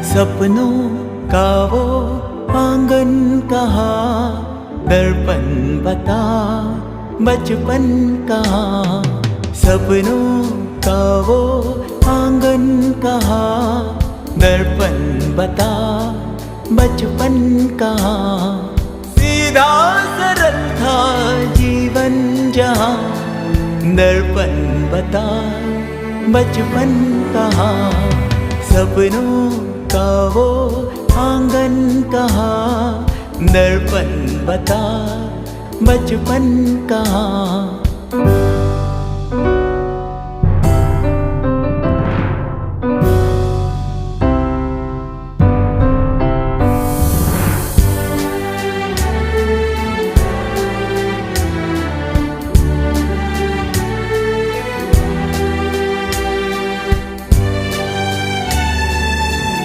सपनों का वो आंगन कहाँ, दर्पण बता बचपन कहाँ। सपनों का वो आंगन कहाँ, दर्पण बता बचपन कहाँ। सीधा सरल था जीवन जहाँ, दर्पण बता बचपन कहाँ। सपनों का वो आंगन कहाँ, दर्पण बता बचपन कहाँ।